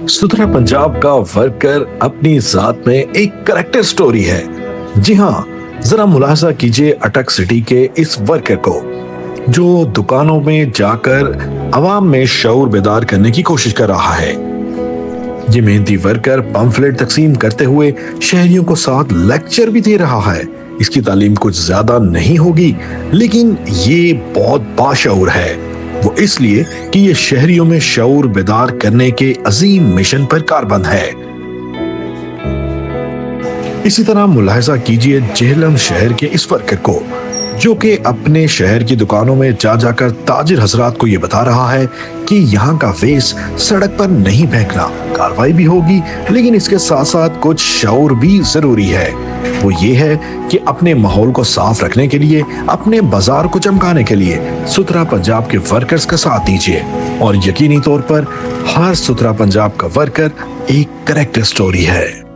सुथरा पंजाब का वर्कर अपनी जात में एक करेक्टर स्टोरी है। जी हाँ, जरा मुलाहाजा कीजिए अटक सिटी के इस वर्कर को, जो दुकानों में जाकर आवाम में शऊर बेदार करने की कोशिश कर रहा है। ये मेहनती वर्कर पंफलेट तकसीम करते हुए शहरियों को साथ लेक्चर भी दे रहा है। इसकी तालीम कुछ ज्यादा नहीं होगी, लेकिन ये बहुत बाशऊर है। वो इसलिए कि ये शहरियों में शऊर बेदार करने के अजीम मिशन पर कारबंद है। इसी तरह मुलाहिजा कीजिए जेहलम शहर के इस वर्कर को, जो कि अपने शहर की दुकानों में जा जाकर ताजिर हजरात को ये बता रहा है कि यहाँ का वेस्ट सड़क पर नहीं फेंकना। कार्रवाई भी होगी, लेकिन इसके साथ साथ कुछ शऊर भी जरूरी है। वो ये है कि अपने माहौल को साफ रखने के लिए, अपने बाजार को चमकाने के लिए सुथरा पंजाब के वर्कर्स का साथ दीजिए, और यकीनी तौर पर हर सुथरा पंजाब का वर्कर एक करेक्टर स्टोरी है।